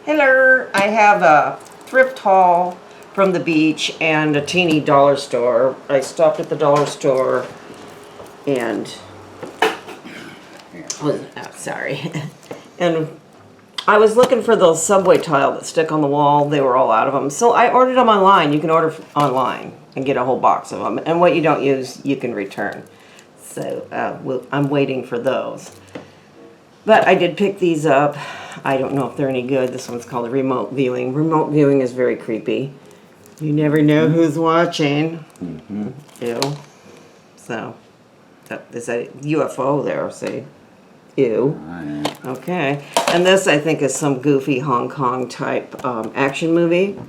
Hello, I have a thrift haul from the beach and a teeny dollar store. I stopped at the dollar store and sorry. And I was looking for those subway tile that stick on the wall. They were all out of them. So I ordered them online. You can order online and get a whole box of them. And what you don't use, you can return. So I'm waiting for those. But I did pick these up. I don't know if they're any good. This one's called remote viewing. Remote viewing is very creepy. You never know who's watching. Ew. So, is that a UFO there, see? Ew. Okay. And this, I think, is some goofy Hong Kong type action movie.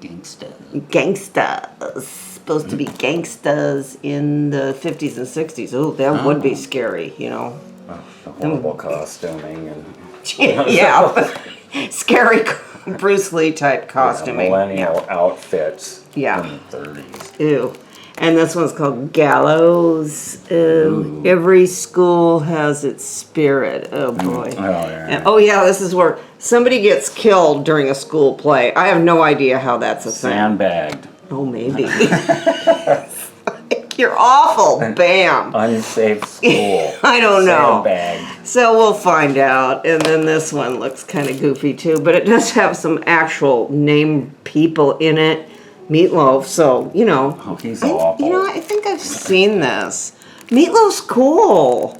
Gangstas. Supposed to be gangstas in the 50s and 60s. Oh, that would be scary, you know. The horrible costuming and yeah, scary Bruce Lee type costuming. Millennial outfits. Yeah. From the 30s. Ew. And this one's called Gallows. Every school has its spirit. Oh boy. Oh yeah. And, oh yeah, this is where somebody gets killed during a school play. I have no idea how that's a thing. Sandbagged. Oh, maybe. You're awful. Bam. Unsafe school. I don't know. Sandbagged. So we'll find out. And then this one looks kind of goofy too, but it does have some actual named people in it. Meatloaf, so, you know. Oh, he's awful. You know, I think I've seen this. Meatloaf's cool.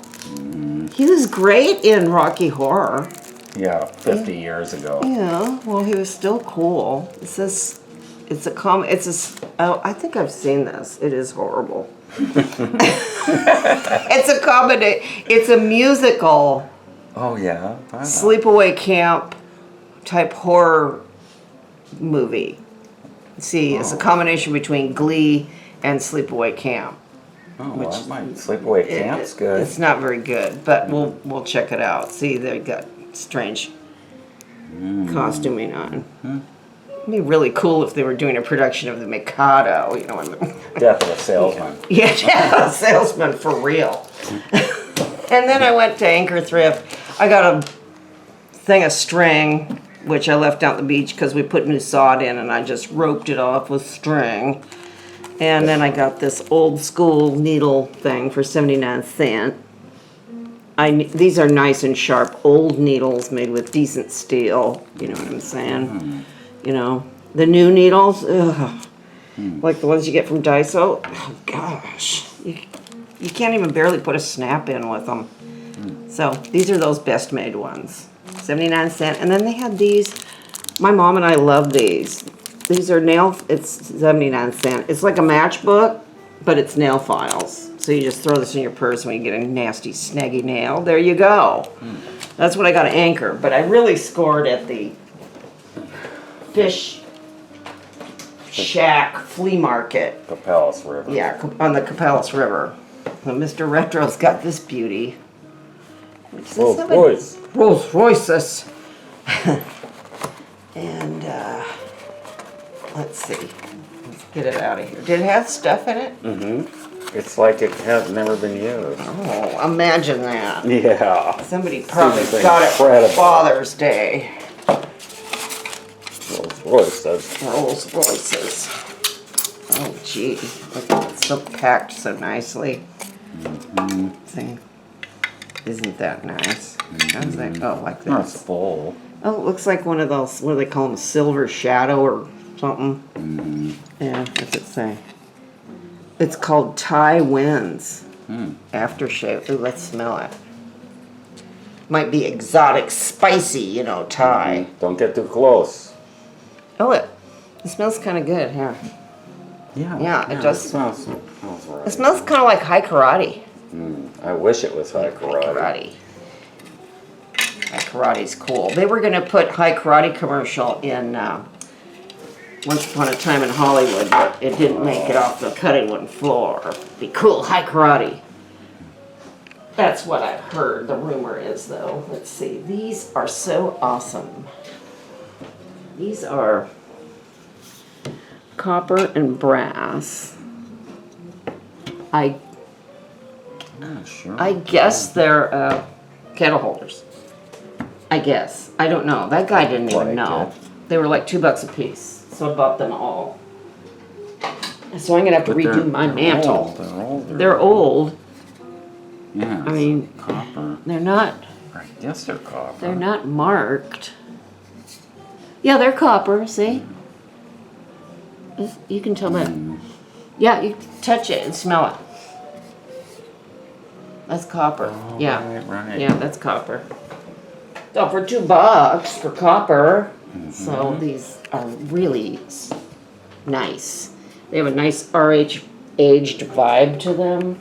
He was great in Rocky Horror. Yeah, 50 years ago. Yeah, well, he was still cool. It says, it's a I think I've seen this. It is horrible. It's a comedy. It's a musical. Oh yeah. Wow. Sleepaway camp type horror movie. See, it's a combination between Glee and Sleepaway Camp. Oh, well, that might Sleepaway Camp's good. It's not very good, but we'll check it out. See, they got strange costuming on. It'd be really cool if they were doing a production of the Mikado, you know. Death of a salesman. Yeah, a salesman for real. And then I went to Anchor Thrift. I got a thing of string, which I left out on the beach because we put new sod in and I just roped it off with string. And then I got this old school needle thing for 79 cents. These are nice and sharp old needles made with decent steel. You know what I'm saying? You know, the new needles, like the ones you get from Daiso. Oh gosh, you can't even barely put a snap in with them. So these are those best made ones. 79 cents. And then they had these. My mom and I love these. These are it's 79 cents. It's like a matchbook, but it's nail files. So you just throw this in your purse when you get a nasty, snaggy nail. There you go. That's what I got at Anchor. But I really scored at the Fish Shack Flea Market. Capellas River. Yeah, on the Capellas River. So Mr. Retro's got this beauty. Rolls Royces. And let's see. Let's get it out of here. Did it have stuff in it? It's like it has never been used. Oh, imagine that. Yeah. Somebody probably got it for Father's Day. Rolls Royces. Rolls Royces. Oh, gee. Look at it. So packed so nicely. See? Isn't that nice? How's that? Oh, like this. That's full. Oh, it looks like one of those, what do they call them, silver shadow or something? Yeah, what's it say? It's called Thai Winds Aftershave. Ooh, let's smell it. Might be exotic, spicy, you know, Thai. Don't get too close. Oh, it smells kind of good, here. Yeah, it does. It smells right. It smells kind of like High Karate. I wish it was High Karate. High Karate's cool. They were going to put High Karate commercial in Once Upon a Time in Hollywood, but it didn't make it off the cutting room floor. Be cool, High Karate. That's what I've heard. The rumor is, though. Let's see. These are so awesome. These are copper and brass. I guess they're kettle holders. I guess. I don't know. That guy didn't even Like know. it. They were like $2 a piece. So I bought them all. So I'm gonna have to redo my mantle. They're old. Yeah. I mean, copper. they're not. I guess they're copper. They're not marked. Yeah, they're copper. See? You can tell that. Yeah, you touch it and smell it. That's copper. Oh, Yeah. Right. Yeah, that's copper. So for $2 for copper. So these are really nice. They have a nice RH aged vibe to them.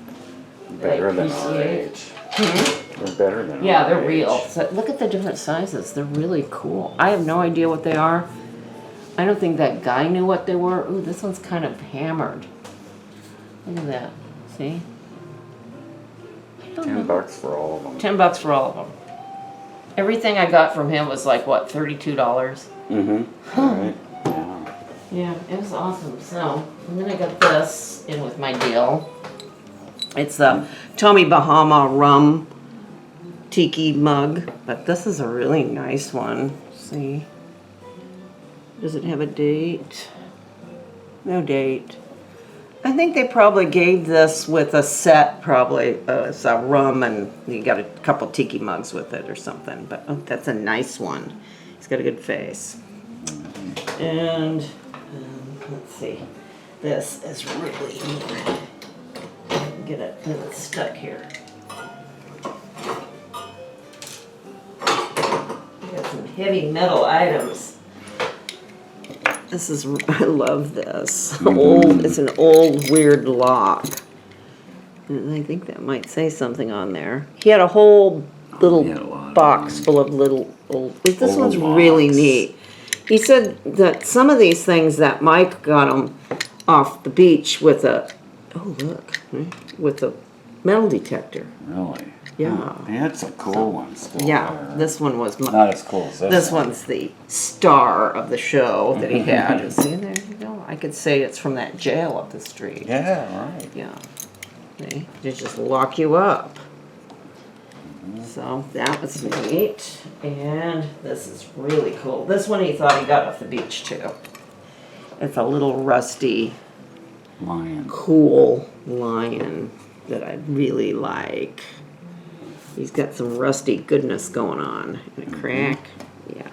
Better than appreciate. RH. They're better than Yeah, RH. they're real. So look at the different sizes. They're really cool. I have no idea what they are. I don't think that guy knew what they were. Ooh, this one's kind of hammered. Look at that. See? I don't know. $10 for all of them. $10 for all of them. Everything I got from him was like, what, $32? Mm-hmm. Right. Yeah. Yeah, it was awesome. So, and then I got this in with my deal. It's the Tommy Bahama rum Tiki mug, but this is a really nice one. See? Does it have a date? No date. I think they probably gave this with a set, probably. It's a rum, and you got a couple tiki mugs with it or something. But oh, that's a nice one. He's got a good face. And let's see. This is really neat. Get it stuck here. Got some heavy metal items. This is, I love this. Old, it's an old weird lock. And I think that might say something on there. He had a whole little box full of little old, this one's really neat. He said that some of these things that Mike got him off the beach with a, oh look, with a metal detector. Really? Yeah. They had some cool ones. Yeah, this one was not as cool as this. This one's the star of the show that he had. See, there you go. I could say it's from that jail up the street. Yeah, right. Yeah. See, they just lock you up. So that was neat. And this is really cool. This one he thought he got off the beach too. It's a little rusty, Lion. cool lion that I really like. He's got some rusty goodness going on. A crack. Yeah.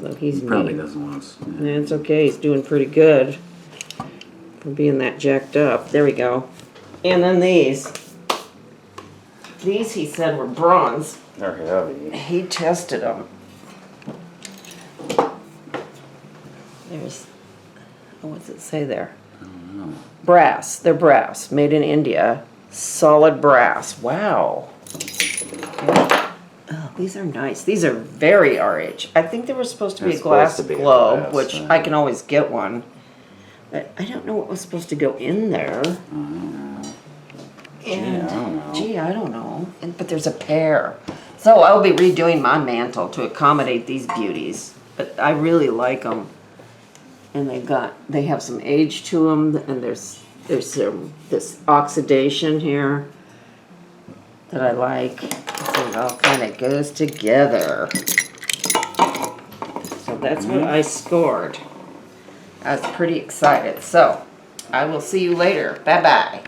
So he's Probably neat. doesn't want us. Yeah, it's okay. He's doing pretty good for being that jacked up. There we go. And then these. These he said were bronze. They're heavy. He tested them. There's, oh, what's it say there? I don't know. Brass. They're brass. Made in India. Solid brass. Wow. Yeah. Oh, these are nice. These are very RH. I think they were supposed to be They're a glass supposed to be a globe, glass which thing. I can always get one. But I don't know what was supposed to go in there. And, I don't know. gee, I don't know. But there's a pair. So I'll be redoing my mantle to accommodate these beauties. But I really like them. And they have some age to them. And there's this oxidation here that I like. So it all kind of goes together. So that's what I scored. I was pretty excited. So I will see you later. Bye-bye.